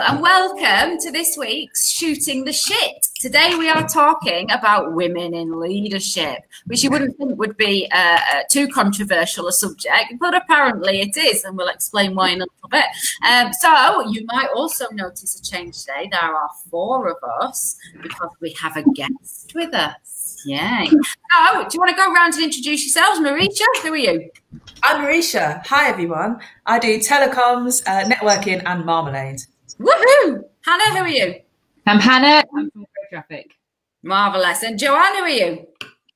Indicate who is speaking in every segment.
Speaker 1: and welcome to this week's Shooting the Shit. Today we are talking about women in leadership, which you wouldn't think would be too controversial a subject, but apparently it is, and we'll explain why in a little bit. So you might also notice a change today. There are 4 of us because we have a guest with us. Yay. So, do you want to go around and introduce yourselves? Marisha, who are you?
Speaker 2: I'm Marisha. Hi, everyone. I do telecoms, networking and marmalade.
Speaker 1: Woohoo! Hannah, who are you?
Speaker 3: I'm Hannah. I'm from Traffic.
Speaker 1: Marvellous. And Joanne, who are you?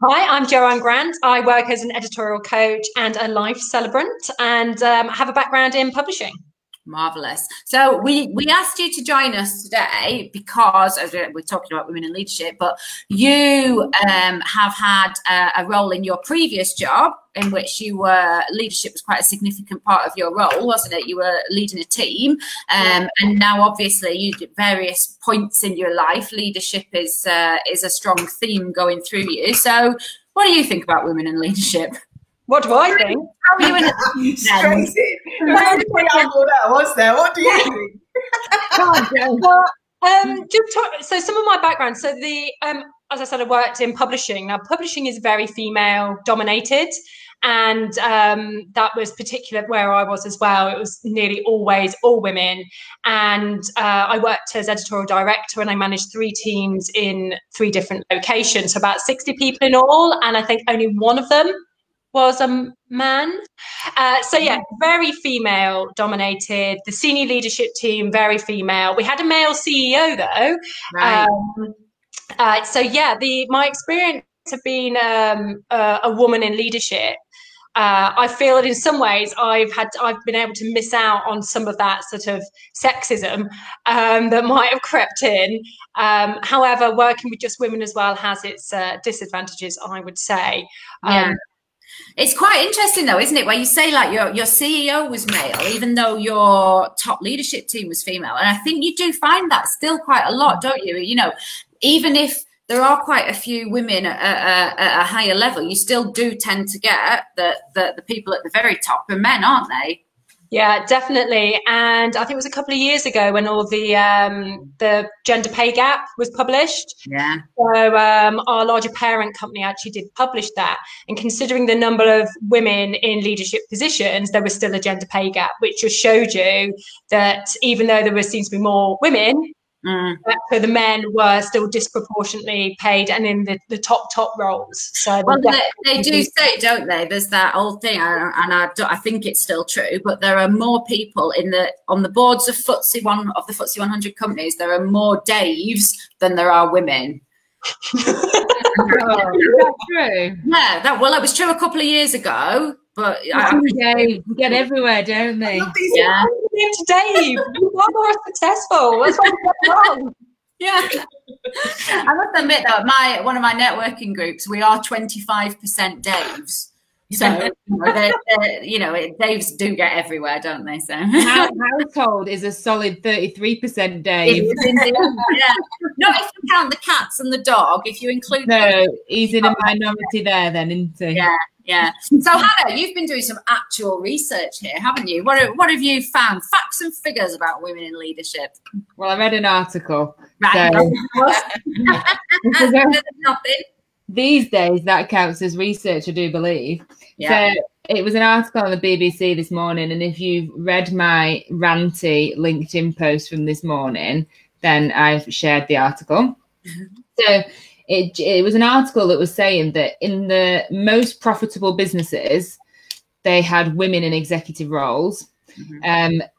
Speaker 4: Hi, I'm Joanne Grant. I work as an editorial coach and a life celebrant and have a background in publishing.
Speaker 1: Marvellous. So we asked you to join us today because, as we're talking about women in leadership, but you have had a role in your previous job in which you were, leadership was quite a significant part of your role, wasn't it? You were leading a team, and now obviously you did various points in your life. Leadership is a strong theme going through you. So what do you think about women in leadership?
Speaker 4: What do I think?
Speaker 1: How are you in
Speaker 2: Crazy. Was there? What do you think?
Speaker 4: So some of my background. So as I said, I worked in publishing. Now, publishing is very female dominated, and that was particular where I was as well. It was nearly always all women, and I worked as editorial director, and I managed 3 teams in 3 different locations, so about 60 people in all, and I think only one of them was a man. So yeah, very female dominated. The senior leadership team, very female. We had a male CEO though.
Speaker 1: Right.
Speaker 4: So yeah, my experience of being a woman in leadership, I feel that in some ways I've been able to miss out on some of that sort of sexism that might have crept in. However, working with just women as well has its disadvantages, I would say.
Speaker 1: Yeah. It's quite interesting though, isn't it? Where you say like your CEO was male, even though your top leadership team was female. And I think you do find that still quite a lot, don't you? You know, even if there are quite a few women at a higher level, you still do tend to get the people at the very top are men, aren't they?
Speaker 4: Yeah, definitely. And I think it was a couple of years ago when all the gender pay gap was published.
Speaker 1: Yeah.
Speaker 4: So our larger parent company actually did publish that. And considering the number of women in leadership positions, there was still a gender pay gap, which just showed you that even though there seems to be more women, so the men were still disproportionately paid and in the top roles. So
Speaker 1: well, they do say, don't they? There's that old thing, and I think it's still true. But there are more people on the boards of the FTSE 100 companies. There are more Daves than there are women.
Speaker 3: Is that true?
Speaker 1: Yeah, it was true a couple of years ago. But
Speaker 3: they get everywhere, don't they?
Speaker 4: Yeah. Today, you are more successful. That's what's going on.
Speaker 1: Yeah. I must admit that one of my networking groups, we are 25% Daves. So Daves do get everywhere, don't they? So
Speaker 3: household is a solid 33% Dave.
Speaker 1: Yeah. Not if you count the cats and the dog. If you include
Speaker 3: he's in a minority there, then, isn't he?
Speaker 1: Yeah. Yeah. So Hannah, you've been doing some actual research here, haven't you? What have you found? Facts and figures about women in leadership.
Speaker 3: Well, I read an article.
Speaker 1: Right.
Speaker 3: So,
Speaker 1: nothing.
Speaker 3: These days, that counts as research, I do believe.
Speaker 1: Yeah.
Speaker 3: So it was an article on the BBC this morning, and if you've read my ranty LinkedIn post from this morning, then I've shared the article. So it was an article that was saying that in the most profitable businesses, they had women in executive roles. But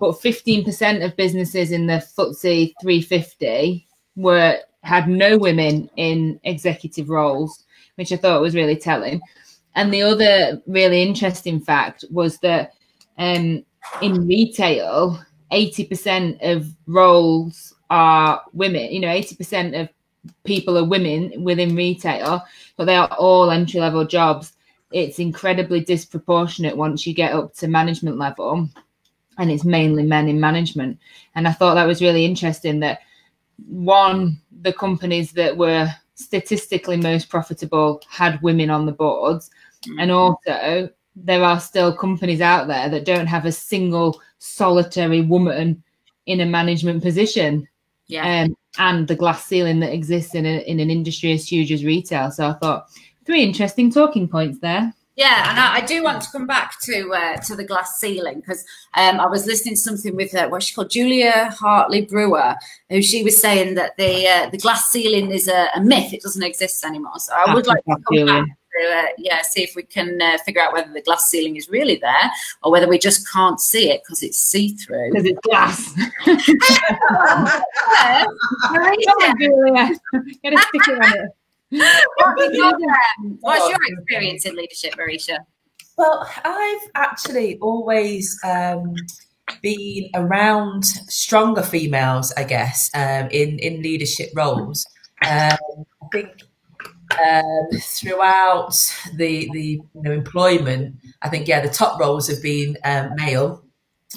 Speaker 3: 15% of businesses in the FTSE 350 had no women in executive roles, which I thought was really telling. And the other really interesting fact was that in retail, 80% of roles are women. 80% of people are women within retail, but they are all entry-level jobs. It's incredibly disproportionate once you get up to management level, and it's mainly men in management. And I thought that was really interesting that the companies that were statistically most profitable had women on the boards, and also there are still companies out there that don't have a single solitary woman in a management position. And the glass ceiling that exists in an industry as huge as retail. So I thought 3 interesting talking points there.
Speaker 1: Yeah, and I do want to come back to the glass ceiling, because I was listening to something with what she called Julia Hartley Brewer, who she was saying that the glass ceiling is a myth; it doesn't exist anymore. So I would like to come back to see if we can figure out whether the glass ceiling is really there or whether we just can't see it because it's see-through.
Speaker 3: Because it's glass.
Speaker 1: Julia,
Speaker 3: get a sticker on it.
Speaker 1: What's your experience in leadership, Marisha?
Speaker 2: Well, I've actually always been around stronger females, I guess, in leadership roles. I think throughout the employment, I think the top roles have been male.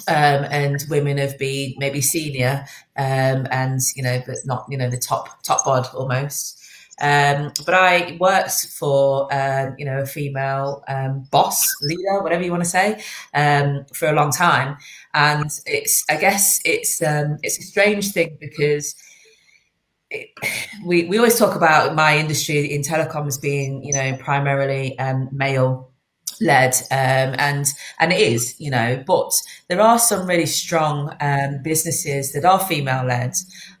Speaker 2: And women have been maybe senior, and but not the top bod almost. But I worked for a female boss, leader, whatever you want to say, for a long time, and I guess it's a strange thing because we always talk about my industry in telecoms being primarily male led, and it is, but there are some really strong businesses that are female led.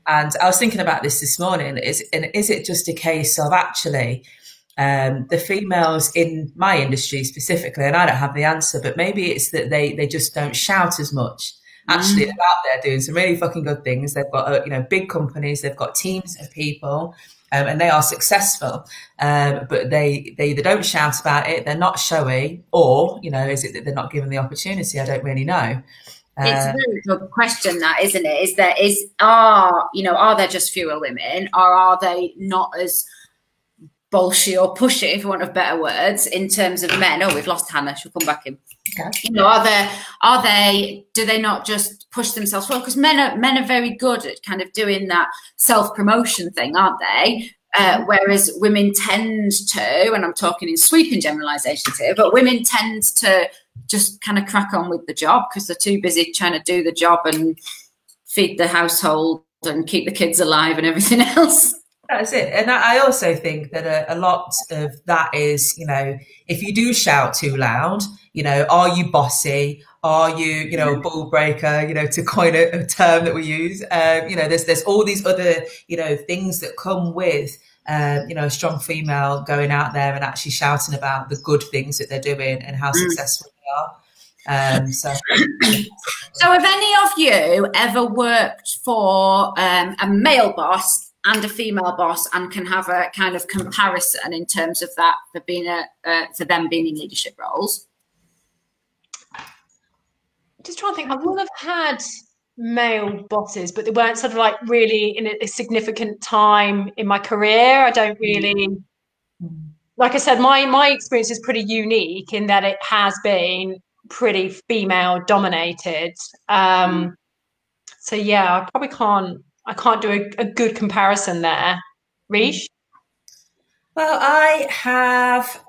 Speaker 2: And I was thinking about this morning, is it just a case of actually the females in my industry specifically, and I don't have the answer, but maybe it's that they just don't shout as much. Actually, they're out there doing some really fucking good things. They've got big companies, they've got teams of people, and they are successful, but they either don't shout about it, they're not showy, or is it that they're not given the opportunity? I don't really know.
Speaker 1: It's a very good question, that, isn't it? Are there just fewer women, or are they not as bolshy or pushy, if you want of better words, in terms of men? Oh, we've lost Hannah. She'll come back in. Okay. Do they not just push themselves forward? Because men are very good at kind of doing that self-promotion thing, aren't they? Whereas women tend to, and I'm talking in sweeping generalizations here, but women tend to just kind of crack on with the job because they're too busy trying to do the job and feed the household and keep the kids alive and everything else.
Speaker 2: That's it. And I also think that a lot of that is, if you do shout too loud, are you bossy? Are you, a bull breaker, to coin a term that we use? There's all these other, things that come with, a strong female going out there and actually shouting about the good things that they're doing and how successful they are. So
Speaker 1: have any of you ever worked for a male boss and a female boss, and can have a kind of comparison in terms of that for them being in leadership roles?
Speaker 4: Just trying to think. I will have had male bosses, but they weren't sort of like really in a significant time in my career. I don't really, like I said, my experience is pretty unique in that it has been pretty female dominated. So yeah, I probably can't do a good comparison there. Rish?
Speaker 2: Well, I have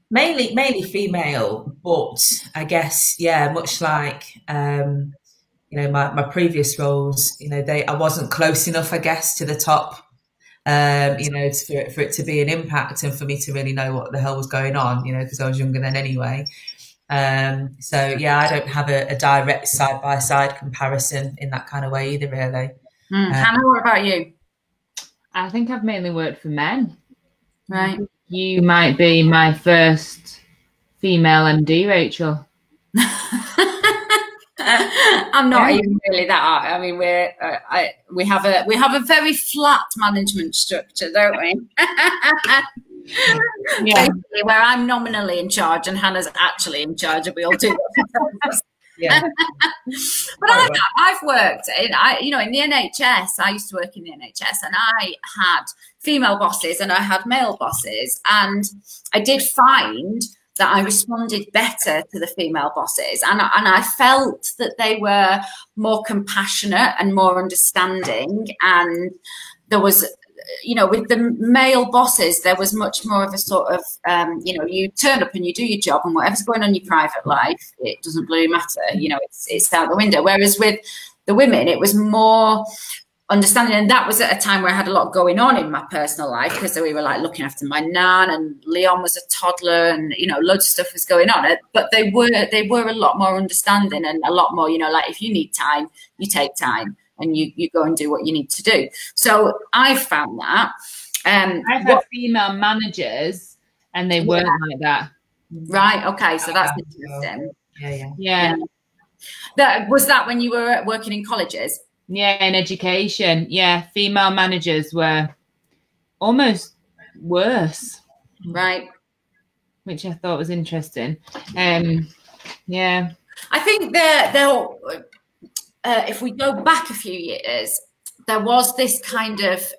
Speaker 2: mainly female, but I guess, much like, my previous roles, I wasn't close enough, I guess, to the top, for it to be an impact and for me to really know what the hell was going on, because I was younger then anyway. So I don't have a direct side-by-side comparison in that kind of way either, really.
Speaker 1: Hannah, what about you?
Speaker 3: I think I've mainly worked for men.
Speaker 1: Right.
Speaker 3: You might be my first female MD, Rachel.
Speaker 1: I'm not even really that. I mean, we have a very flat management structure, don't we? Basically, where I'm nominally in charge and Hannah's actually in charge, and we all do that. But I've worked in the NHS. I used to work in the NHS, and I had female bosses and I had male bosses, and I did find that I responded better to the female bosses, and I felt that they were more compassionate and more understanding, and there was, with the male bosses, there was much more of a sort of, you turn up and you do your job, and whatever's going on in your private life, it doesn't really matter. It's out the window. Whereas with the women, it was more understanding. And that was at a time where I had a lot going on in my personal life, because we were like looking after my nan, and Leon was a toddler, and loads of stuff was going on. But they were a lot more understanding, and a lot more, like, if you need time, you take time and you go and do what you need to do. So I found that
Speaker 3: I've had female managers and they weren't like that.
Speaker 1: Right. Okay. So that's interesting.
Speaker 3: Yeah.
Speaker 1: Was that when you were working in colleges?
Speaker 3: Yeah, in education. Yeah, female managers were almost worse.
Speaker 1: Right.
Speaker 3: Which I thought was interesting. Yeah.
Speaker 1: I think if we go back a few years, there was this kind of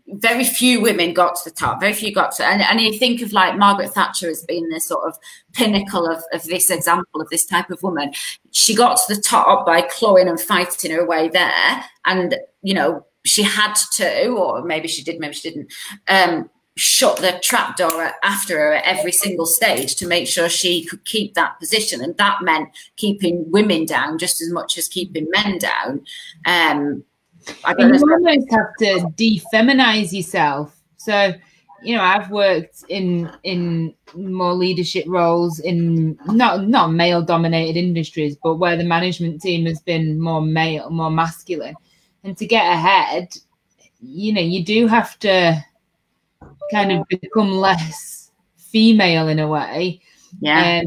Speaker 1: very few women got to the top, very few got to, and you think of like Margaret Thatcher as being the sort of pinnacle of this example of this type of woman. She got to the top by clawing and fighting her way there, and she had to, or maybe she did, maybe she didn't, shut the trapdoor after her at every single stage to make sure she could keep that position, and that meant keeping women down just as much as keeping men down.
Speaker 3: You almost have to defeminize yourself. So, I've worked in more leadership roles in not male-dominated industries, but where the management team has been more male, more masculine. And to get ahead, you do have to kind of become less female in a way.
Speaker 1: Yeah.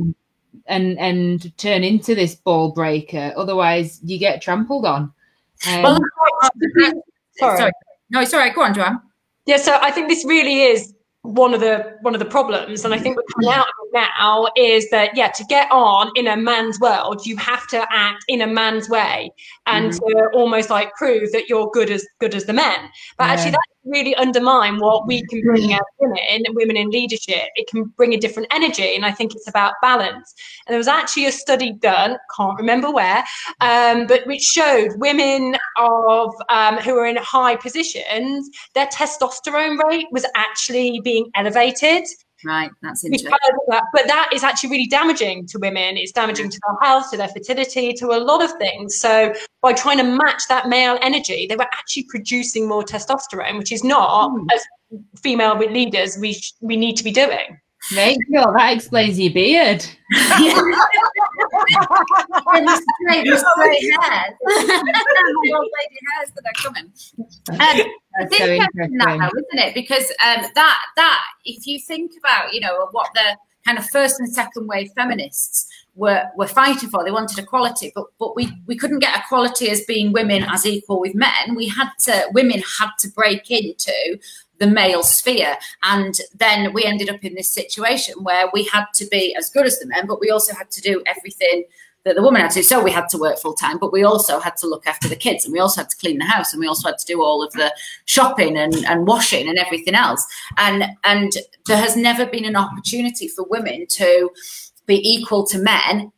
Speaker 3: And turn into this ball breaker. Otherwise, you get trampled on.
Speaker 1: Sorry. No, sorry. Go on, Joanne.
Speaker 4: Yeah, so I think this really is one of the problems, and I think we're coming out of it now, is that to get on in a man's world, you have to act in a man's way, and to almost like prove that you're good as the men. But actually, that really undermine what we can bring as women in leadership. It can bring a different energy, and I think it's about balance. And there was actually a study done, can't remember where, but which showed women of who are in high positions, their testosterone rate was actually being elevated.
Speaker 1: Right, that's interesting.
Speaker 4: But that is actually really damaging to women. It's damaging to their health, to their fertility, to a lot of things. So by trying to match that male energy, they were actually producing more testosterone, which is not, as female leaders, we need to be doing.
Speaker 3: Mate, that explains your beard.
Speaker 1: And the straight hairs. The old lady hairs that are coming. It's interesting that, though, isn't it? Because that if you think about, what the kind of first and second wave feminists were fighting for, they wanted equality, but we couldn't get equality as being women as equal with men. Women had to break into the male sphere, and then we ended up in this situation where we had to be as good as the men, but we also had to do everything that the woman had to. So we had to work full time, but we also had to look after the kids, and we also had to clean the house, and we also had to do all of the shopping and washing and everything else. And there has never been an opportunity for women to be equal to men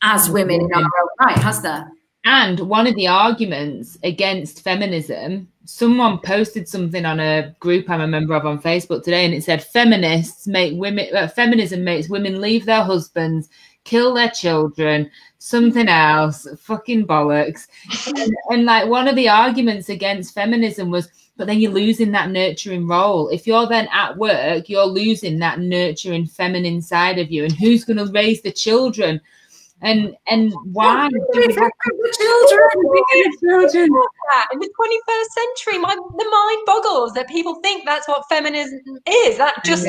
Speaker 1: as women in our own right, has there?
Speaker 3: And one of the arguments against feminism, someone posted something on a group I'm a member of on Facebook today, and it said feminism makes women leave their husbands, kill their children, something else, fucking bollocks. And like one of the arguments against feminism was, but then you're losing that nurturing role. If you're then at work, you're losing that nurturing feminine side of you. And who's going to raise the children? And why do we have children?
Speaker 4: In the 21st century, the mind boggles that people think that's what feminism is. That just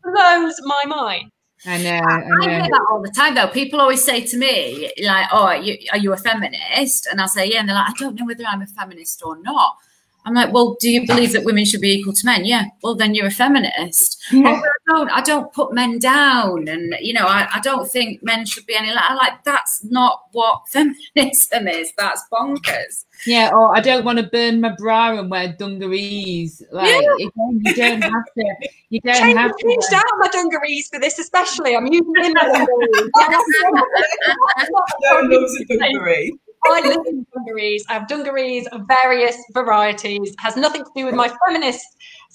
Speaker 4: blows my mind.
Speaker 3: I know.
Speaker 1: I hear that all the time, though. People always say to me, like, "Oh, are you a feminist?" And I'll say, "Yeah." And they're like, "I don't know whether I'm a feminist or not." I'm like, "Well, do you believe that women should be equal to men?" "Yeah." "Well, then you're a feminist."
Speaker 3: Yeah.
Speaker 1: "Oh, I don't put men down, and I don't think men should be any like." I'm like, that's not what feminism is. That's bonkers.
Speaker 3: Yeah, or I don't want to burn my bra and wear dungarees. Like, you don't have to. You don't have to.
Speaker 4: Changed out my dungarees for this, especially. I'm using my dungarees. I live in dungarees. I have dungarees of various varieties. It has nothing to do with my feminist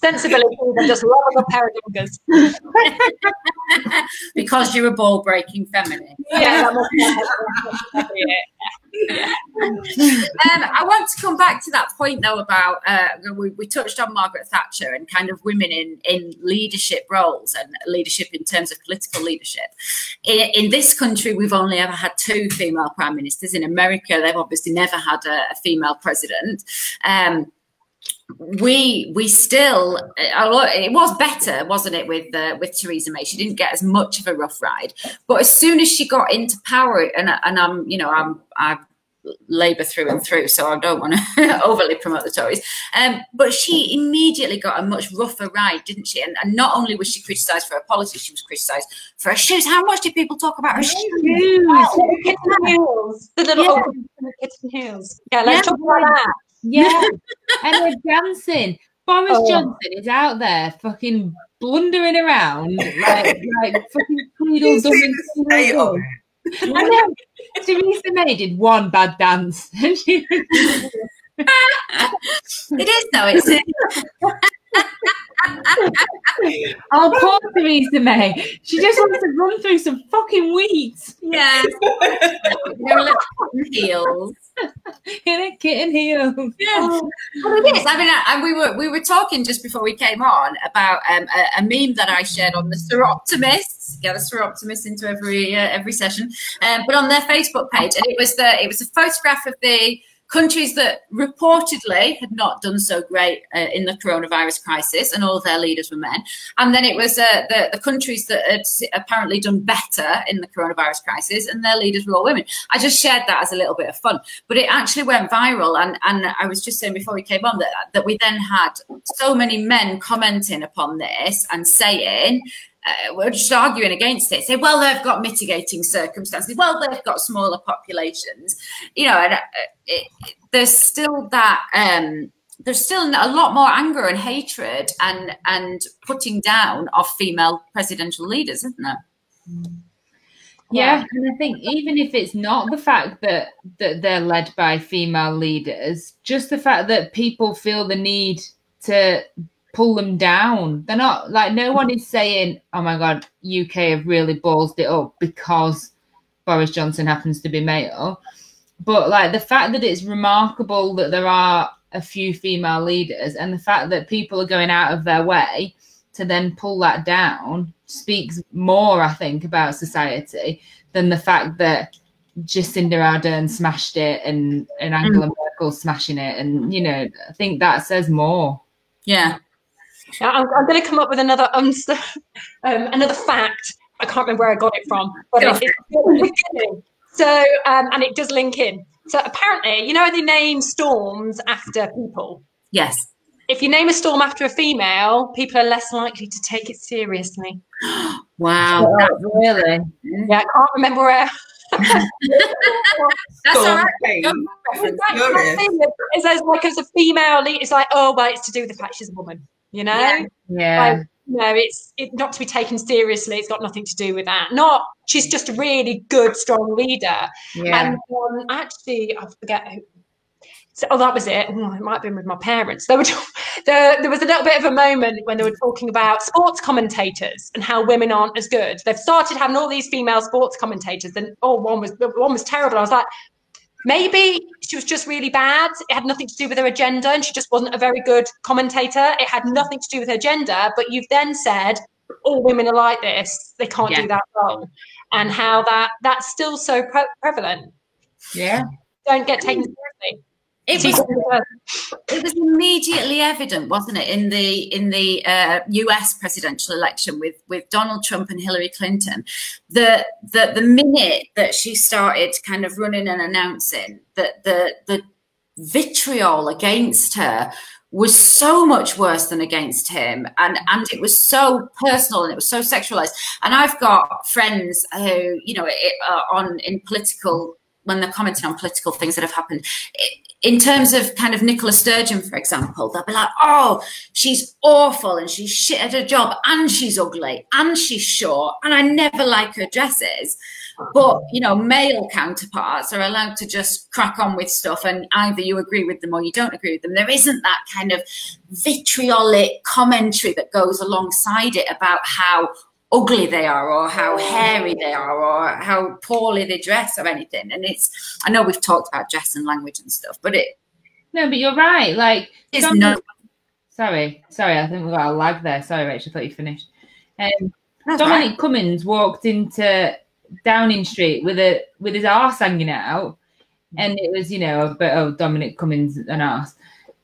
Speaker 4: sensibility than just loving a pair of dingers.
Speaker 1: Because you're a ball-breaking feminist.
Speaker 4: Yeah, that must be it.
Speaker 1: I want to come back to that point though about we touched on Margaret Thatcher and kind of women in leadership roles and leadership in terms of political leadership. In this country, we've only ever had 2 female prime ministers. In America, they've obviously never had a female president. We still, it was better, wasn't it, with Theresa May? She didn't get as much of a rough ride, but as soon as she got into power, and I Labour through and through, so I don't want to overly promote the Tories, but she immediately got a much rougher ride, didn't she? And not only was she criticised for her policies, she was criticised for her shoes. How much did people talk about her shoes?
Speaker 4: Kitten heels. The little kitten heels. Yeah, let's talk about that.
Speaker 3: Yeah, and they're dancing. Boris Johnson is out there fucking blundering around like fucking Tweedledum and and then Theresa May did one bad dance. It
Speaker 1: is though, it's
Speaker 3: oh, poor Theresa May. She just wants to run through some fucking weeds.
Speaker 1: Yeah. Heels.
Speaker 3: In a kitten heel.
Speaker 1: Yeah. Well, it is. I mean, and we were talking just before we came on about a meme that I shared on the Seroptimists. Get the Seroptimists into every session, but on their Facebook page, and it was a photograph of the countries that reportedly had not done so great in the coronavirus crisis, and all of their leaders were men. And then it was the countries that had apparently done better in the coronavirus crisis, and their leaders were all women. I just shared that as a little bit of fun, but it actually went viral. And I was just saying before we came on that we then had so many men commenting upon this and saying, we're just arguing against it. Say, well, they've got mitigating circumstances. Well, they've got smaller populations. You know, and there's still that. There's still a lot more anger and hatred and putting down of female presidential leaders, isn't there?
Speaker 3: Yeah, and I think even if it's not the fact that they're led by female leaders, just the fact that people feel the need to pull them down. They're not like, no one is saying, oh my God, UK have really ballsed it up because Boris Johnson happens to be male. But like the fact that it's remarkable that there are a few female leaders and the fact that people are going out of their way to then pull that down speaks more, I think, about society than the fact that Jacinda Ardern smashed it and Angela Merkel smashing it. And, you know, I think that says more.
Speaker 1: Yeah.
Speaker 4: I'm going to come up with another fact. I can't remember where I got it from, but it's so and it does link in. So apparently, you know, they name storms after people.
Speaker 1: Yes.
Speaker 4: If you name a storm after a female, people are less likely to take it seriously.
Speaker 1: Wow,
Speaker 3: really?
Speaker 4: Yeah, I can't remember where.
Speaker 1: That's all right.
Speaker 4: It's like as a female lead, it's like, oh well, it's to do with the fact she's a woman, you know?
Speaker 3: Yeah.
Speaker 4: Like, no, it's not to be taken seriously. It's got nothing to do with that. Not she's just a really good, strong leader.
Speaker 3: Yeah.
Speaker 4: And actually, I forget who. So, that was it. Oh, it might have been with my parents. There was a little bit of a moment when they were talking about sports commentators and how women aren't as good. They've started having all these female sports commentators, and one was terrible. I was like, maybe she was just really bad. It had nothing to do with her agenda, and she just wasn't a very good commentator. It had nothing to do with her gender. But you've then said all women are like this; they can't do that wrong, and how that's still so prevalent.
Speaker 3: Yeah,
Speaker 4: don't get taken seriously.
Speaker 1: It was immediately evident, wasn't it, in the US presidential election with Donald Trump and Hillary Clinton, that the minute that she started kind of running and announcing that the vitriol against her was so much worse than against him, and it was so personal and it was so sexualized. And I've got friends who, you know, in political, when they're commenting on political things that have happened, in terms of kind of Nicola Sturgeon, for example, they'll be like, oh, she's awful and she's shit at her job and she's ugly and she's short and I never like her dresses. But, you know, male counterparts are allowed to just crack on with stuff, and either you agree with them or you don't agree with them. There isn't that kind of vitriolic commentary that goes alongside it about how ugly they are, or how hairy they are, or how poorly they dress, or anything. And it's, I know we've talked about dress and language and stuff, but
Speaker 3: no, but you're right. Like,
Speaker 1: it's not.
Speaker 3: Sorry, I think we got a lag there. Sorry, Rachel, I thought you finished. Dominic Cummings walked into Downing Street with his arse hanging out, and it was, you know, a bit of Dominic Cummings an arse.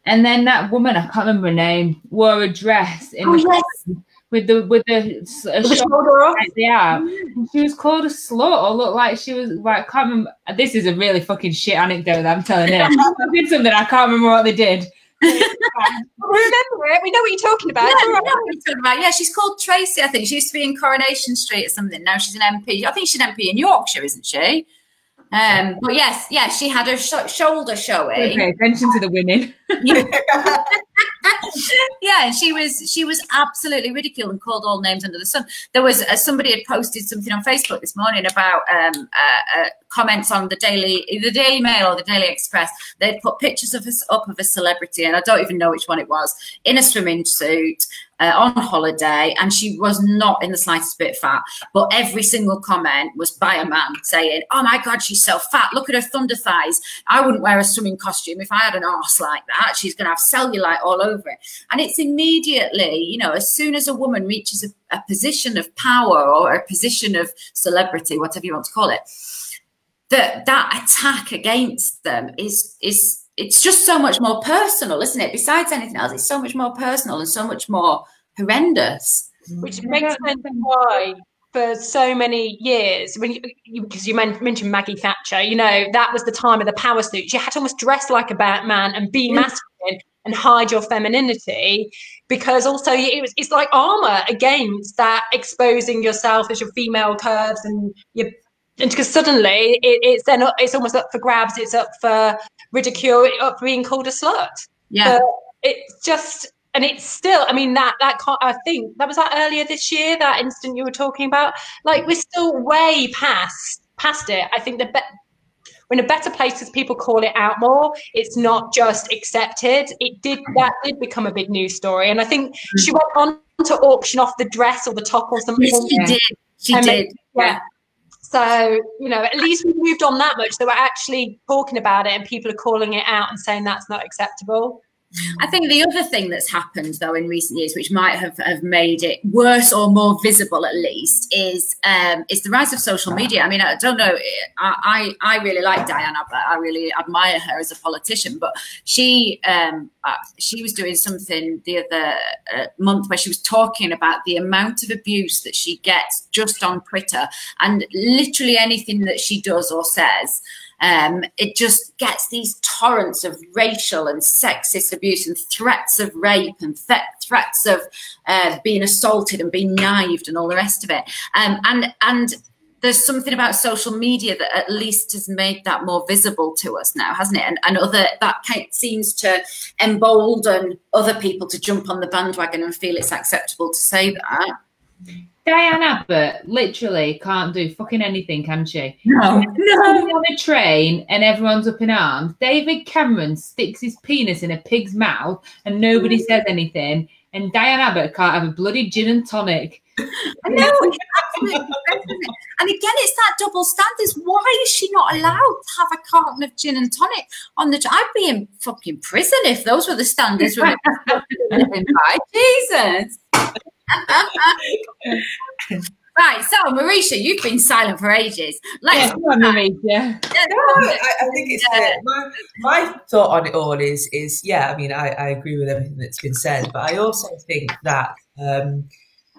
Speaker 3: And then that woman, I can't remember her name, wore a dress in with the shoulder off the arm. And she was called a slut, or looked like she was, like, I can't remember. This is a really fucking shit anecdote that I'm telling you. I did something, I can't remember what they did.
Speaker 4: We remember it. We know what you're talking about.
Speaker 1: Yeah, we know what you're talking about. Yeah, she's called Tracy, I think. She used to be in Coronation Street or something. Now she's an MP. I think she's an MP in Yorkshire, isn't she? But yes, she had her shoulder showing.
Speaker 3: Pay attention to the women.
Speaker 1: Yeah, and she was absolutely ridiculed and called all names under the sun. There was somebody had posted something on Facebook this morning about comments on the Daily Mail or the Daily Express. They'd put pictures of a celebrity, and I don't even know which one it was, in a swimming suit, on holiday, and she was not in the slightest bit fat. But every single comment was by a man saying, "Oh my God, she's so fat. Look at her thunder thighs. I wouldn't wear a swimming costume if I had an arse like that. She's going to have cellulite all over it." And it's immediately, you know, as soon as a woman reaches a position of power or a position of celebrity, whatever you want to call it, that attack against them is it's just so much more personal, isn't it? Besides anything else, it's so much more personal and so much more horrendous.
Speaker 4: Which makes sense why, for so many years, because you mentioned Maggie Thatcher, you know, that was the time of the power suits. You had to almost dress like a Batman and be masculine and hide your femininity, because also it's like armor against that, exposing yourself as your female curves and because suddenly it's almost up for grabs. It's up for ridicule, up for being called a slut.
Speaker 1: Yeah,
Speaker 4: but it's just, and it's still, I mean, that I think that was like earlier this year, that incident you were talking about. Like, we're still way past it. I think we're in a better place because people call it out more. It's not just accepted. That did become a big news story, and I think she went on to auction off the dress or the top or something.
Speaker 1: Yes, she did. Yeah.
Speaker 4: So, you know, at least we've moved on that much that we're actually talking about it and people are calling it out and saying that's not acceptable.
Speaker 1: I think the other thing that's happened, though, in recent years, which might have made it worse or more visible, at least, is the rise of social media. I mean, I don't know. I really like Diana, but I really admire her as a politician. But she was doing something the other month where she was talking about the amount of abuse that she gets just on Twitter, and literally anything that she does or says. It just gets these torrents of racial and sexist abuse and threats of rape and threats of being assaulted and being knifed and all the rest of it. And there's something about social media that at least has made that more visible to us now, hasn't it? And that seems to embolden other people to jump on the bandwagon and feel it's acceptable to say that.
Speaker 3: Diane Abbott literally can't do fucking anything, can she?
Speaker 1: No.
Speaker 3: On a train and everyone's up in arms. David Cameron sticks his penis in a pig's mouth and nobody says anything. And Diane Abbott can't have a bloody gin and tonic.
Speaker 1: I know. Absolutely. And again, it's that double standards. Why is she not allowed to have a carton of gin and tonic on the? I'd be in fucking prison if those were the standards. Jesus. Right, so Marisha, you've been silent for ages.
Speaker 3: Let's go on, Marisha.
Speaker 2: I think it's my thought on it all is yeah. I mean, I agree with everything that's been said, but I also think that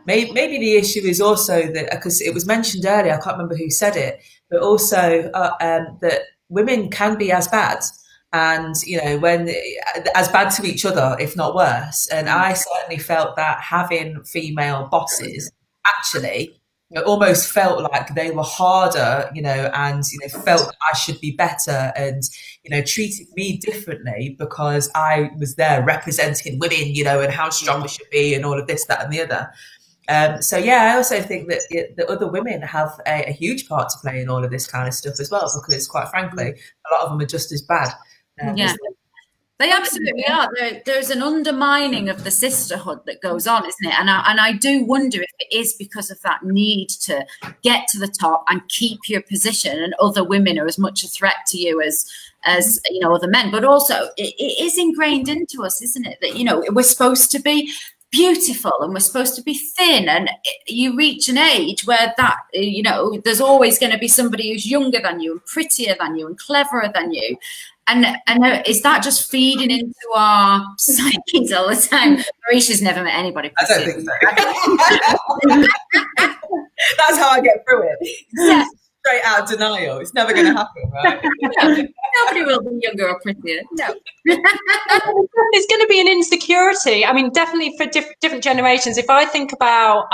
Speaker 2: maybe the issue is also that, because it was mentioned earlier, I can't remember who said it, but also that women can be as bad. And, you know, when as bad to each other, if not worse. And I certainly felt that having female bosses actually, you know, almost felt like they were harder, you know, and, you know, felt I should be better and, you know, treated me differently because I was there representing women, you know, and how strong we should be and all of this, that and the other. So yeah, I also think that the other women have a huge part to play in all of this kind of stuff as well, because quite frankly, a lot of them are just as bad.
Speaker 1: They absolutely are. There's an undermining of the sisterhood that goes on, isn't it? And I do wonder if it is because of that need to get to the top and keep your position, and other women are as much a threat to you as you know, other men. But also, it is ingrained into us, isn't it? That, you know, we're supposed to be beautiful and we're supposed to be thin, and you reach an age where that, you know, there's always going to be somebody who's younger than you and prettier than you and cleverer than you. And is that just feeding into our psyches all the time? Marisha's never met anybody.
Speaker 2: I don't think so. That's how I get through it. Yeah. Straight out denial. It's never going to happen, right?
Speaker 1: No, nobody will be younger or prettier. No.
Speaker 4: There's going to be an insecurity. I mean, definitely for different generations. If I think about,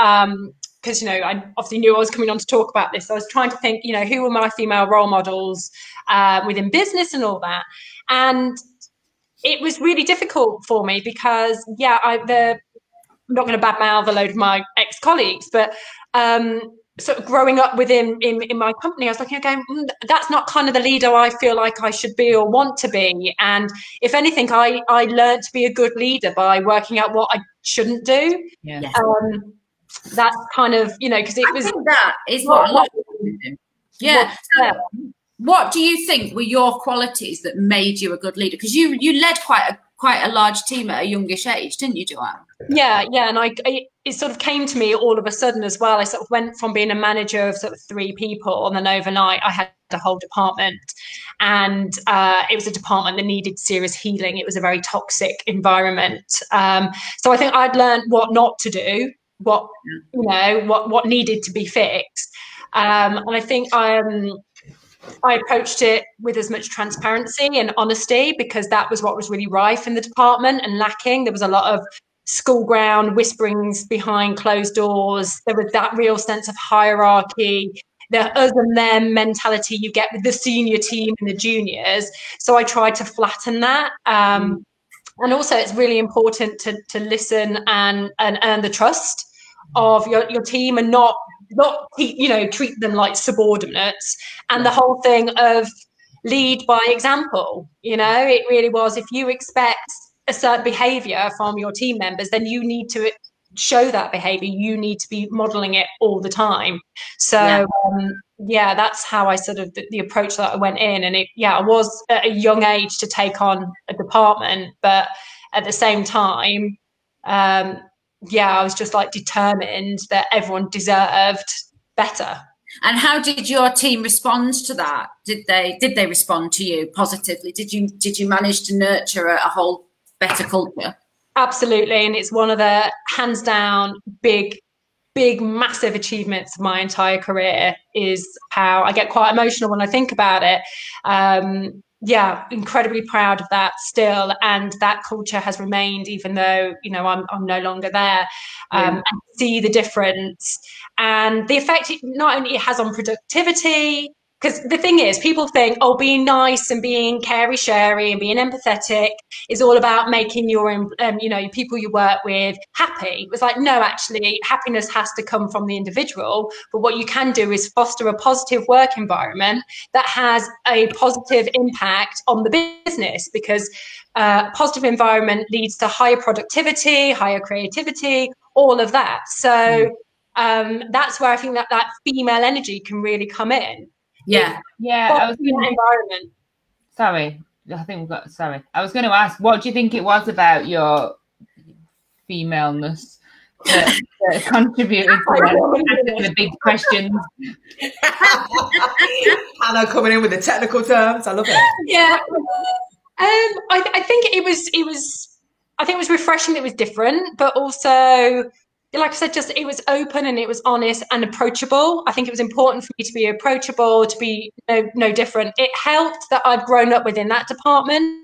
Speaker 4: because, you know, I obviously knew I was coming on to talk about this. So I was trying to think, you know, who were my female role models within business and all that. And it was really difficult for me because, yeah, I'm not going to badmouth a load of my ex-colleagues, but sort of growing up within in my company, I was like, okay, that's not kind of the leader I feel like I should be or want to be. And if anything, I learned to be a good leader by working out what I shouldn't do.
Speaker 1: Yeah.
Speaker 4: That's kind of, you know, because it was,
Speaker 1: that is what a lot of women do. Yeah. So what do you think were your qualities that made you a good leader? Because you led quite a large team at a youngish age, didn't you, Joanne?
Speaker 4: Yeah, and it sort of came to me all of a sudden as well. I sort of went from being a manager of sort of 3 people, and then overnight I had a whole department, and it was a department that needed serious healing. It was a very toxic environment. So I think I'd learned what not to do, what, you know, what needed to be fixed. And I think I approached it with as much transparency and honesty, because that was what was really rife in the department and lacking. There was a lot of school ground whisperings behind closed doors. There was that real sense of hierarchy, the us and them mentality you get with the senior team and the juniors. So I tried to flatten that. And also it's really important to listen and earn the trust of your team, and not you know, treat them like subordinates. And the whole thing of lead by example, you know, it really was, if you expect a certain behavior from your team members, then you need to show that behavior. You need to be modeling it all the time. So yeah, that's how I sort of the approach that I went in. And I was at a young age to take on a department, but at the same time, I was just like determined that everyone deserved better.
Speaker 1: And how did your team respond to that? Did they respond to you positively? Did you manage to nurture a whole better culture?
Speaker 4: Absolutely. And it's one of the hands down big, massive achievements of my entire career, is how I get quite emotional when I think about it. Incredibly proud of that still, and that culture has remained, even though, you know, I'm no longer there. And see the difference and the effect not only it has on productivity, because the thing is, people think, oh, being nice and being carey-sherry and being empathetic is all about making your people you work with happy. It was like, no, actually, happiness has to come from the individual. But what you can do is foster a positive work environment that has a positive impact on the business, because positive environment leads to higher productivity, higher creativity, all of that. So that's where I think that female energy can really come in.
Speaker 1: Yeah.
Speaker 3: I was
Speaker 4: environment.
Speaker 3: I was going to ask, what do you think it was about your femaleness that contributed to the big questions?
Speaker 2: Hannah coming in with the technical terms. I love it.
Speaker 4: Yeah. I think it was refreshing. It was different, but also, like I said, just it was open and it was honest and approachable. I think it was important for me to be approachable, to be no different. It helped that I'd grown up within that department.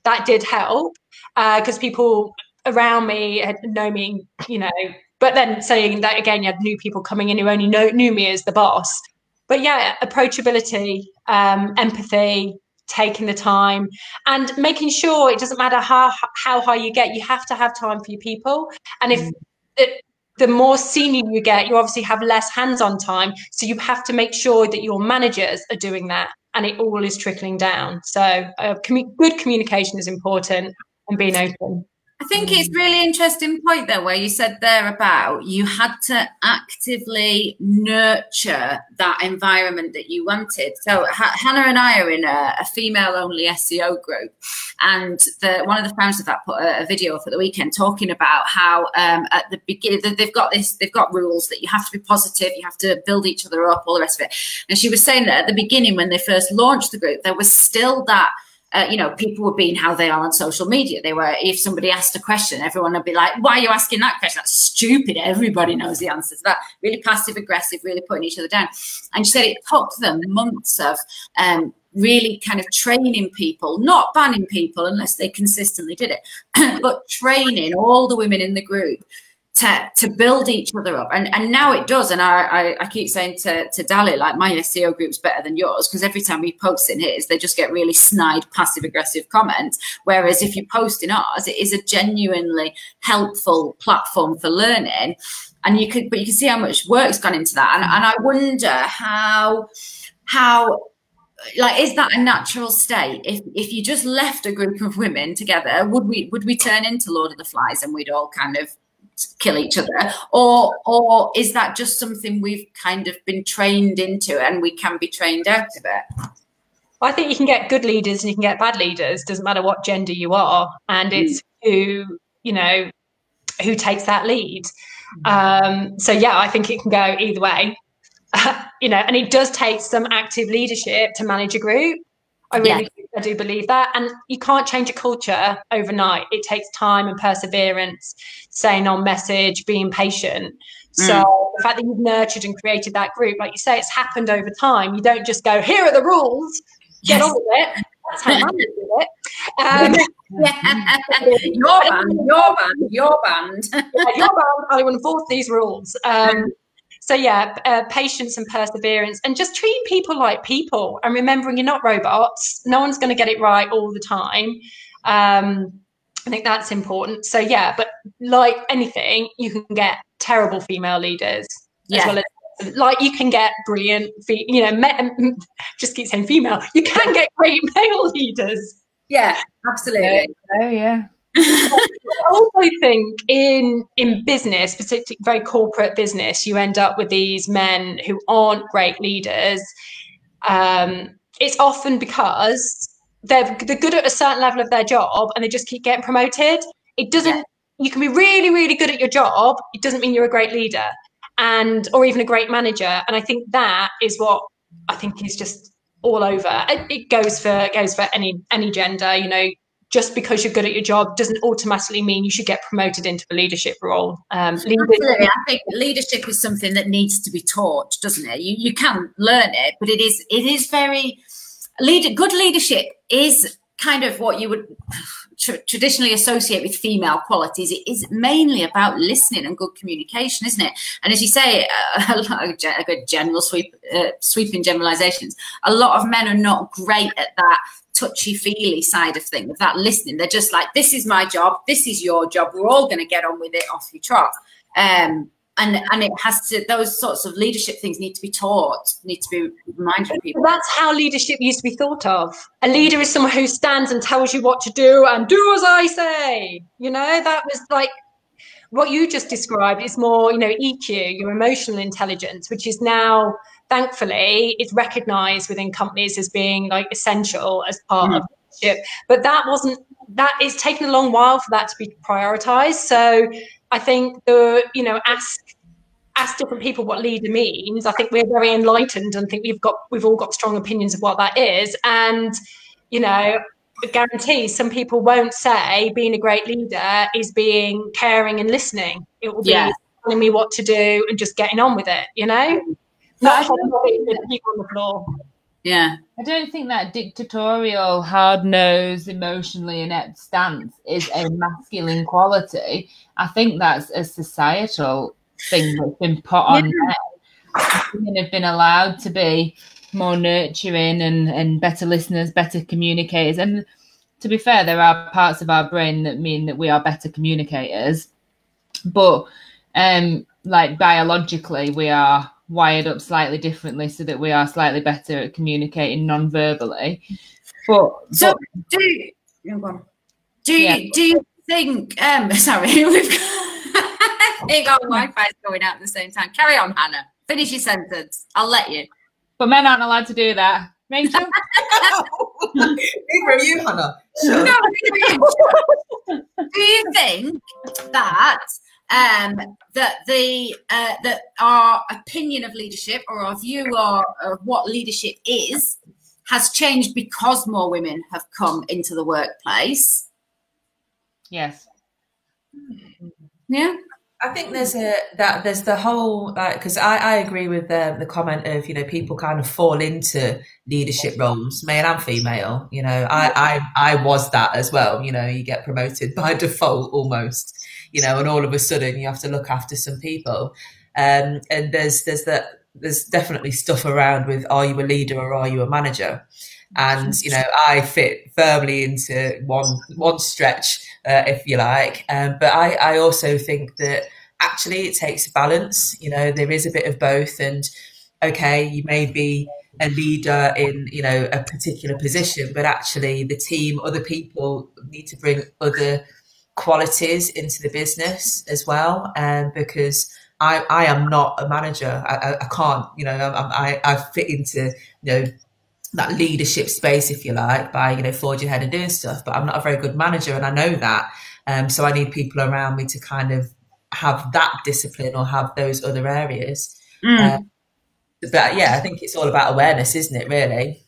Speaker 4: That did help, because people around me had known me, you know. But then saying that again, you had new people coming in who only knew me as the boss. But yeah, approachability, empathy, taking the time, and making sure it doesn't matter how high you get, you have to have time for your people. And if the more senior you get, you obviously have less hands-on time. So you have to make sure that your managers are doing that, and it all is trickling down. So good communication is important, and being open.
Speaker 1: I think it's really interesting point there where you said there about you had to actively nurture that environment that you wanted. So Hannah and I are in a female-only SEO group, and one of the founders of that put a video up at the weekend talking about how at the beginning they've got rules that you have to be positive, you have to build each other up, all the rest of it. And she was saying that at the beginning when they first launched the group, there was still that. People were being how they are on social media. They were, if somebody asked a question, everyone would be like, why are you asking that question? That's stupid. Everybody knows the answer to that. Really passive aggressive, really putting each other down. And she said it took them months of really kind of training people, not banning people unless they consistently did it, but training all the women in the group to build each other up, and now it does. And I keep saying to Dali, like, my SEO group's better than yours, because every time we post in his, they just get really snide, passive aggressive comments. Whereas if you post in ours, it is a genuinely helpful platform for learning, and you can see how much work's gone into that. And I wonder how like, is that a natural state? If you just left a group of women together, would we turn into Lord of the Flies and we'd all kind of kill each other, or is that just something we've kind of been trained into and we can be trained out of it?
Speaker 4: I think you can get good leaders and you can get bad leaders. Doesn't matter what gender you are, and it's who takes that lead. So yeah, I think it can go either way. And it does take some active leadership to manage a group. I do believe that. And you can't change a culture overnight. It takes time and perseverance, staying on message, being patient. So the fact that you've nurtured and created that group, like you say, it's happened over time. You don't just go, here are the rules, get on with it. That's how managers do it.
Speaker 1: Your band.
Speaker 4: I will enforce these rules. So yeah, patience and perseverance, and just treating people like people, and remembering you're not robots. No one's going to get it right all the time. I think that's important. So yeah, but like anything, you can get terrible female leaders as well as, like, you can get brilliant, just keep saying female. You can get great male leaders.
Speaker 1: Yeah, absolutely.
Speaker 3: Oh yeah.
Speaker 4: I also think in business, particularly very corporate business, you end up with these men who aren't great leaders. It's often because they're good at a certain level of their job and they just keep getting promoted. It doesn't. You can be really, really good at your job. It doesn't mean you're a great leader, or even a great manager. And I think that is what I think is just all over. It goes for any gender. Just because you're good at your job doesn't automatically mean you should get promoted into a leadership role.
Speaker 1: Absolutely. I think leadership is something that needs to be taught, doesn't it? You can learn it, but it is very good leadership is kind of what you would traditionally associate with female qualities. It is mainly about listening and good communication, isn't it? And as you say, a good general sweeping generalizations, a lot of men are not great at that touchy-feely side of things, of that listening. They're just like, this is my job, this is your job, we're all going to get on with it, off you trot. And it has to, those sorts of leadership things need to be taught, need to be reminded of people.
Speaker 4: That's how leadership used to be thought of. A leader is someone who stands and tells you what to do and do as I say. That was like what you just described is more, EQ, your emotional intelligence, which is now, thankfully, it's recognized within companies as being like essential as part of leadership. But that is taking a long while for that to be prioritized. So I think ask different people what leader means. I think we're very enlightened and think we've all got strong opinions of what that is. And, I guarantee some people won't say being a great leader is being caring and listening. It will be telling me what to do and just getting on with it, Not people on the floor.
Speaker 1: Yeah.
Speaker 3: I don't think that dictatorial, hard-nosed, emotionally inept stance is a masculine quality. I think that's a societal thing that's been put on men. Women have been allowed to be more nurturing and better listeners, better communicators. And to be fair, there are parts of our brain that mean that we are better communicators. But like biologically we are wired up slightly differently so that we are slightly better at communicating non-verbally. But
Speaker 1: do you think sorry, we've got I think our Wi-Fi is going out at the same time. Carry on, Hannah. Finish your sentence. I'll let you.
Speaker 3: But men aren't allowed to do that. Rachel?
Speaker 2: From you, Hannah. Sure.
Speaker 1: No, do you think that that our opinion of leadership or our view of what leadership is has changed because more women have come into the workplace?
Speaker 3: Yes.
Speaker 1: Yeah.
Speaker 2: I think there's the whole, because I agree with the comment of, you know, people kind of fall into leadership roles, male and female. You know, I was that as well. You know, you get promoted by default almost, you know, and all of a sudden you have to look after some people. And there's definitely stuff around with, are you a leader or are you a manager? And, you know, I fit firmly into one stretch, if you like. But I also think that actually it takes balance. You know, there is a bit of both. And, okay, you may be a leader in, you know, a particular position, but actually the team, other people need to bring other qualities into the business as well. Because I am not a manager. I can't, you know, I fit into, you know, that leadership space, if you like, by, you know, forging ahead and doing stuff, but I'm not a very good manager, and I know that. So I need people around me to kind of have that discipline or have those other areas. But yeah, I think it's all about awareness, isn't it, really?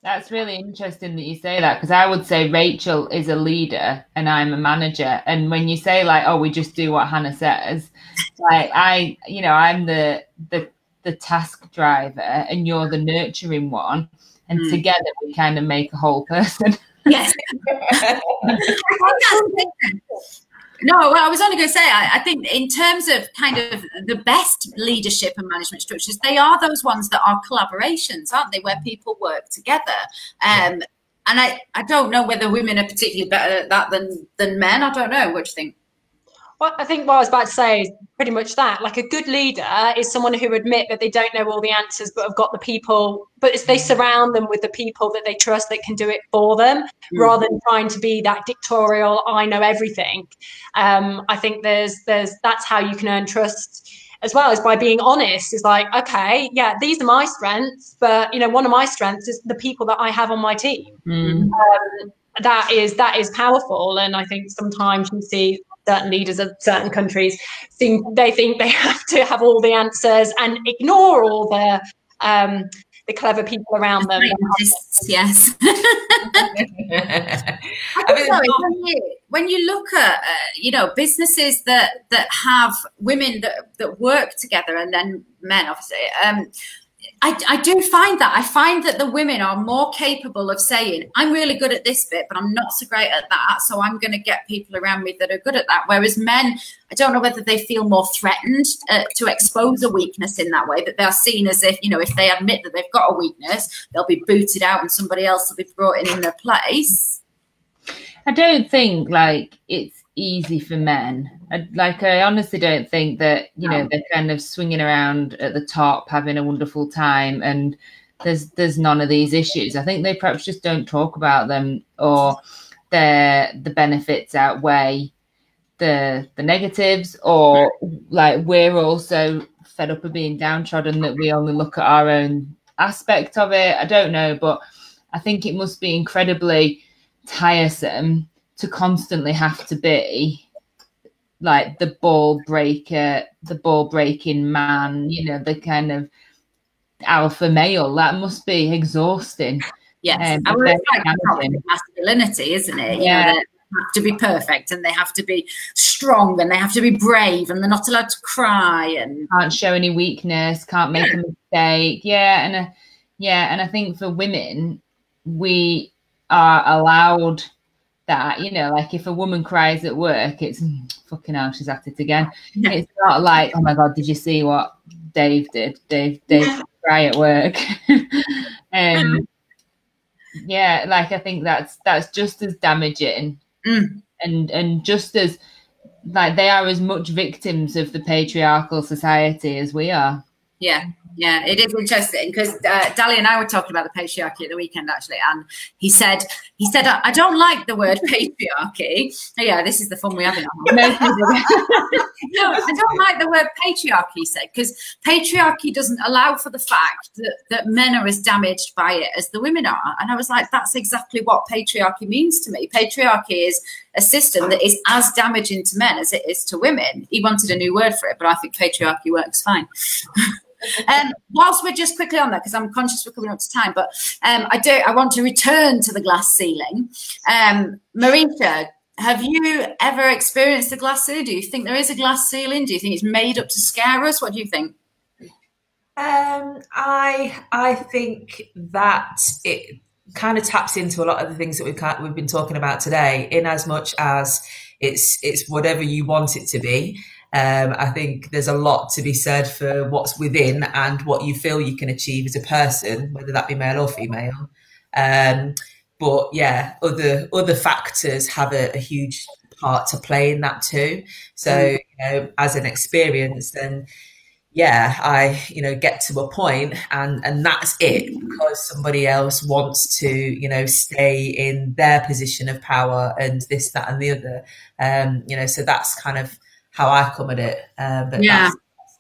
Speaker 3: That's really interesting that you say that, because I would say Rachel is a leader and I'm a manager. And when you say like, oh, we just do what Hannah says, like I'm the task driver and you're the nurturing one. And together we kind of make a whole person.
Speaker 1: Yes. No, well, I was only going to say, I think in terms of kind of the best leadership and management structures, they are those ones that are collaborations, aren't they, where people work together. And I don't know whether women are particularly better at that than men. I don't know. What do you think?
Speaker 4: Well, I think what I was about to say is pretty much that. Like, a good leader is someone who admit that they don't know all the answers, but have got the people, but they surround them with the people that they trust that can do it for them, rather than trying to be that dictatorial, I know everything. I think that's how you can earn trust, as well as by being honest. Is like, okay, yeah, these are my strengths, but, you know, one of my strengths is the people that I have on my team. That is powerful. And I think sometimes you see certain leaders of certain countries think they have to have all the answers and ignore all the clever people around them.
Speaker 1: Yes. When you look at businesses that have women that work together, and then men, obviously, I do find that. I find that the women are more capable of saying, I'm really good at this bit, but I'm not so great at that, so I'm going to get people around me that are good at that. Whereas men, I don't know whether they feel more threatened to expose a weakness in that way, that they're seen as if, you know, if they admit that they've got a weakness, they'll be booted out and somebody else will be brought in their place.
Speaker 3: I don't think, like, it's easy for men. I honestly don't think that, you know, they're kind of swinging around at the top having a wonderful time and there's none of these issues. I think they perhaps just don't talk about them, or the benefits outweigh the negatives, or like we're also fed up of being downtrodden that we only look at our own aspect of it. I don't know, but I think it must be incredibly tiresome to constantly have to be like the ball breaker, the ball breaking man, you know, the kind of alpha male. That must be exhausting.
Speaker 1: Yes, and it's like masculinity, isn't it?
Speaker 3: Yeah.
Speaker 1: You know, they have to be perfect and they have to be strong and they have to be brave and they're not allowed to cry and
Speaker 3: can't show any weakness, can't make a mistake. And I think for women, we are allowed that, you know, like if a woman cries at work, it's fucking hell, she's at it again. Yeah. It's not like, oh my God, did you see what Dave did? Dave cry at work. Yeah, like I think that's just as damaging and just as like they are as much victims of the patriarchal society as we are.
Speaker 1: Yeah, it is interesting because Dali and I were talking about the patriarchy at the weekend, actually, and he said, I don't like the word patriarchy. Oh, yeah, this is the fun we have in our home. No, I don't like the word patriarchy, he said, because patriarchy doesn't allow for the fact that men are as damaged by it as the women are. And I was like, that's exactly what patriarchy means to me. Patriarchy is a system that is as damaging to men as it is to women. He wanted a new word for it, but I think patriarchy works fine. Whilst we're just quickly on that, because I'm conscious we're coming up to time, but I want to return to the glass ceiling. Marisha, have you ever experienced the glass ceiling? Do you think there is a glass ceiling? Do you think it's made up to scare us? What do you think?
Speaker 2: I think that it kind of taps into a lot of the things that we've been talking about today, in as much as it's whatever you want it to be. I think there's a lot to be said for what's within and what you feel you can achieve as a person, whether that be male or female. But yeah, other factors have a huge part to play in that too. So, as an experience, then yeah, I, get to a point and that's it, because somebody else wants to, stay in their position of power and this, that, and the other. So that's kind of how I come at it. But that's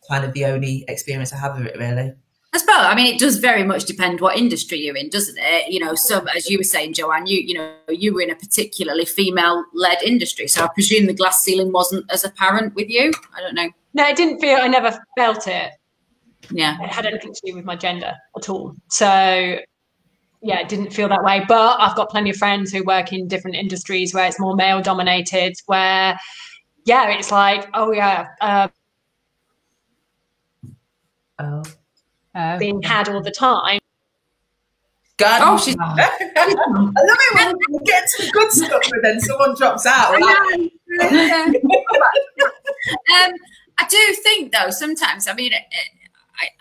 Speaker 2: kind of the only experience I have of it, really.
Speaker 1: I suppose, I mean, it does very much depend what industry you're in, doesn't it? Some, as you were saying, Joanne, you were in a particularly female-led industry. So I presume the glass ceiling wasn't as apparent with you. I don't know.
Speaker 4: No, I never felt it.
Speaker 1: Yeah.
Speaker 4: It had anything to do with my gender at all. So yeah, it didn't feel that way. But I've got plenty of friends who work in different industries where it's more male dominated, where it's like, being had all the time.
Speaker 2: God,
Speaker 1: oh, she's.
Speaker 2: I love it when we get to the good stuff, but then someone drops out.
Speaker 1: I do think, though, sometimes, I mean,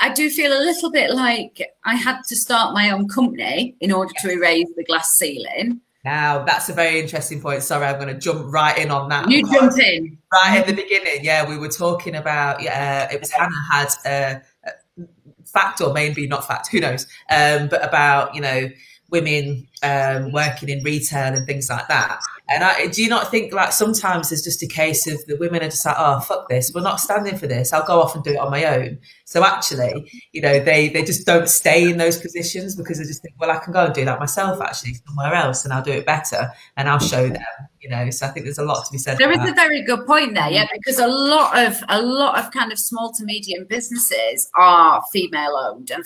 Speaker 1: I do feel a little bit like I had to start my own company in order to erase the glass ceiling.
Speaker 2: Now, that's a very interesting point. Sorry, I'm going to jump right in on that.
Speaker 1: You jump in.
Speaker 2: Right at the beginning, we were talking about, it was Hannah had a fact, or maybe not fact, who knows, but about, women working in retail and things like that. And do you not think, like, sometimes there's just a case of the women are just like, oh, fuck this, we're not standing for this, I'll go off and do it on my own. So actually, they just don't stay in those positions because they just think, well, I can go and do that myself actually somewhere else and I'll do it better and I'll show them, So I think there's a lot to be said.
Speaker 1: There is a very good point there, because a lot of kind of small to medium businesses are female owned, and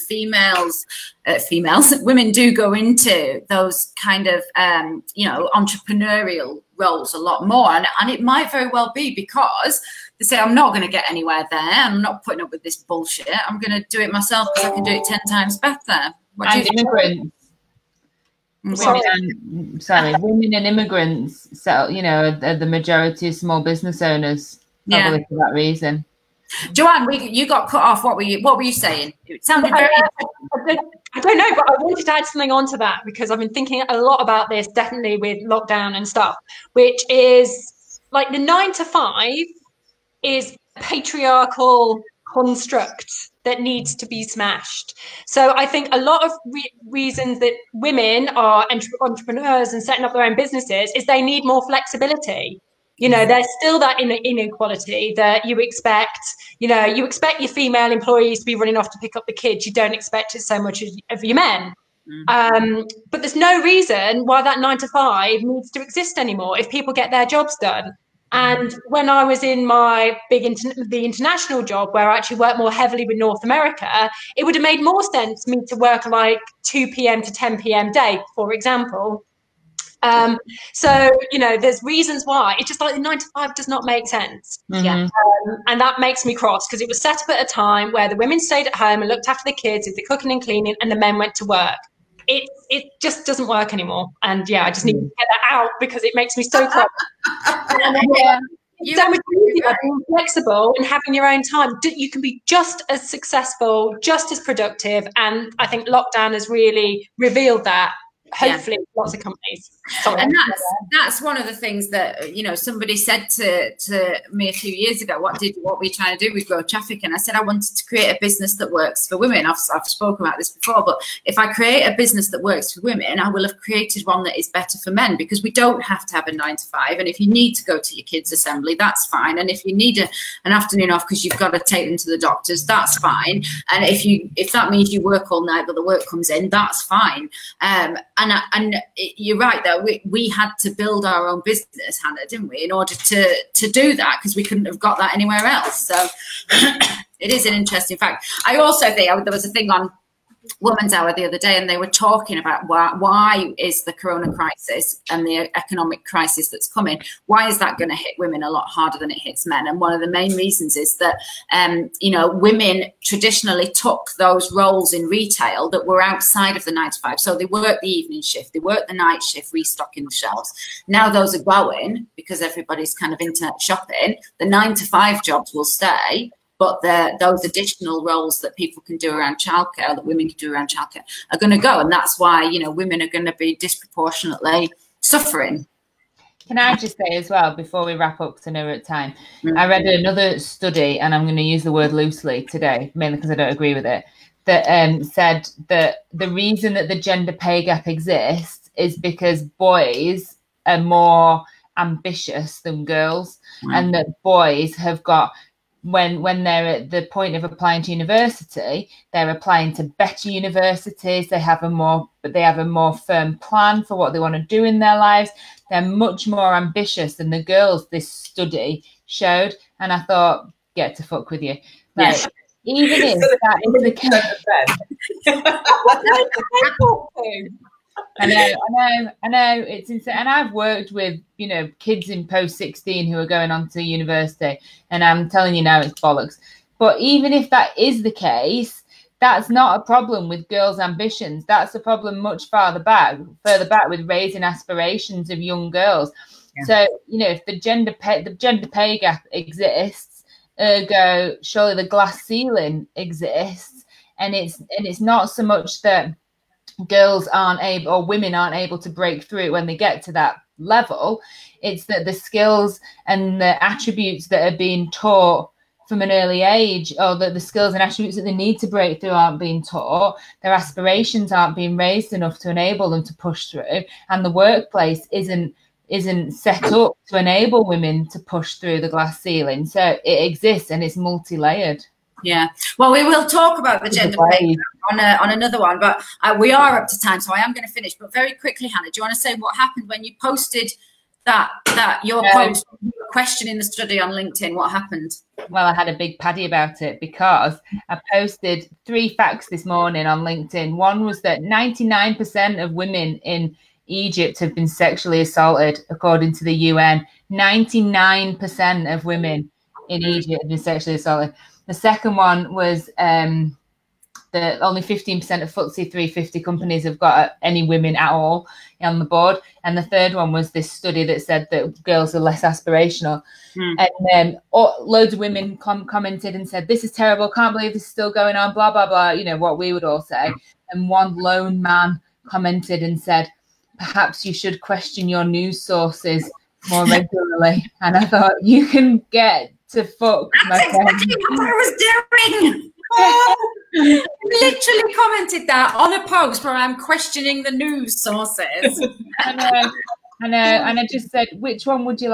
Speaker 1: women do go into those kind of entrepreneurial roles a lot more, and it might very well be because they say, I'm not going to get anywhere there, I'm not putting up with this bullshit, I'm going to do it myself because I can do it 10 times better.
Speaker 3: And immigrants. Women and immigrants, are the majority of small business owners, probably for that reason.
Speaker 1: Joanne, you got cut off. What were you saying? It sounded very.
Speaker 4: I don't know, but I wanted to add something onto that because I've been thinking a lot about this, definitely with lockdown and stuff, which is like the 9 to 5 is a patriarchal construct that needs to be smashed. So I think a lot of reasons that women are entrepreneurs and setting up their own businesses is they need more flexibility. There's still that inequality that you expect. You expect your female employees to be running off to pick up the kids. You don't expect it so much of your men. But there's no reason why that 9 to 5 needs to exist anymore if people get their jobs done. And when I was in my the international job where I actually worked more heavily with North America, it would have made more sense for me to work like 2 p.m. to 10 p.m. day, for example. There's reasons why. It's just like the 9 to 5 does not make sense. And that makes me cross because it was set up at a time where the women stayed at home and looked after the kids, did the cooking and cleaning, and the men went to work. It just doesn't work anymore. And I just need to get that out because it makes me so cross. So much easier being flexible and having your own time. You can be just as successful, just as productive. And I think lockdown has really revealed that. hopefully lots of companies. Sorry.
Speaker 1: And that's one of the things that, you know, somebody said to me a few years ago, what were you trying to do with Grow Traffic? And I said I wanted to create a business that works for women. I've spoken about this before, but if I create a business that works for women, I will have created one that is better for men, because we don't have to have a 9 to 5. And if you need to go to your kids' assembly, that's fine. And if you need an afternoon off because you've got to take them to the doctors, that's fine. And if that means you work all night but the work comes in, that's fine. And you're right though, we had to build our own business, Hannah, didn't we, in order to do that, because we couldn't have got that anywhere else. So it is an interesting fact. I also think there was a thing on Women's Hour the other day, and they were talking about why is the corona crisis and the economic crisis that's coming, why is that going to hit women a lot harder than it hits men? And one of the main reasons is that you know, women traditionally took those roles in retail that were outside of the 9 to 5. So they worked the evening shift, they worked the night shift, restocking the shelves. Now those are going, because everybody's kind of internet shopping. The 9 to 5 jobs will stay, but those additional roles that people can do around childcare, that women can do around childcare, are going to go. And that's why, you know, women are going to be disproportionately suffering.
Speaker 3: Can I just say as well, before we wrap up, because I know we're at time, I read another study, and I'm going to use the word loosely today, mainly because I don't agree with it, that said that the reason that the gender pay gap exists is because boys are more ambitious than girls, and that boys have got, when they're at the point of applying to university, they're applying to better universities. They have a more firm plan for what they want to do in their lives. They're much more ambitious than the girls, this study showed. And I thought, get to fuck with you. Like, yes. Even if that is the case. I know, it's insane. And I've worked with, you know, kids in post 16 who are going on to university, and I'm telling you now, it's bollocks. But even if that is the case, that's not a problem with girls' ambitions. That's a problem much further back with raising aspirations of young girls. Yeah. So, you know, if the gender pay gap exists, ergo, surely the glass ceiling exists, and it's not so much that girls aren't able, or women aren't able to break through when they get to that level. It's that the skills and the attributes that are being taught from an early age, or that the skills and attributes that they need to break through aren't being taught. Their aspirations aren't being raised enough to enable them to push through, and the workplace isn't set up to enable women to push through the glass ceiling. So it exists, and it's multi-layered.
Speaker 1: Yeah, well, we will talk about the gender pay on another one, but we are up to time, so I am going to finish. But very quickly, Hannah, do you want to say what happened when you posted your post, questioning the study on LinkedIn? What happened?
Speaker 3: Well, I had a big paddy about it, because I posted 3 facts this morning on LinkedIn. One was that 99% of women in Egypt have been sexually assaulted, according to the UN. 99% of women in Egypt have been sexually assaulted. The second one was that only 15% of FTSE 350 companies have got any women at all on the board. And the third one was this study that said that girls are less aspirational. And loads of women commented and said, this is terrible, can't believe this is still going on, blah, blah, blah, you know, what we would all say. And one lone man commented and said, perhaps you should question your news sources more regularly. And I thought, you can get to fuck, my friend.
Speaker 1: That's exactly what I was doing. Literally commented that on a post where I'm questioning the news sources.
Speaker 3: I know. And I just said, which fact would you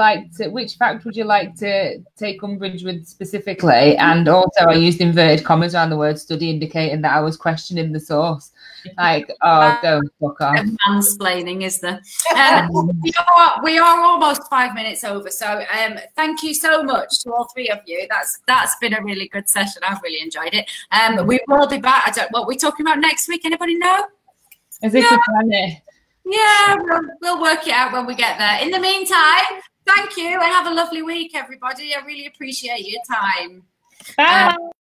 Speaker 3: like to take umbrage with specifically? And also I used inverted commas around the word study, indicating that I was questioning the source. Like, oh, go fuck off.
Speaker 1: Mansplaining, is there? You know what? We are almost 5 minutes over. So thank you so much to all 3 of you. That's been a really good session. I've really enjoyed it. We will be back. What we're talking about next week. Anybody know?
Speaker 3: Is this a planet?
Speaker 1: Yeah, we'll work it out when we get there. In the meantime, thank you and have a lovely week, everybody. I really appreciate your time.
Speaker 3: Bye.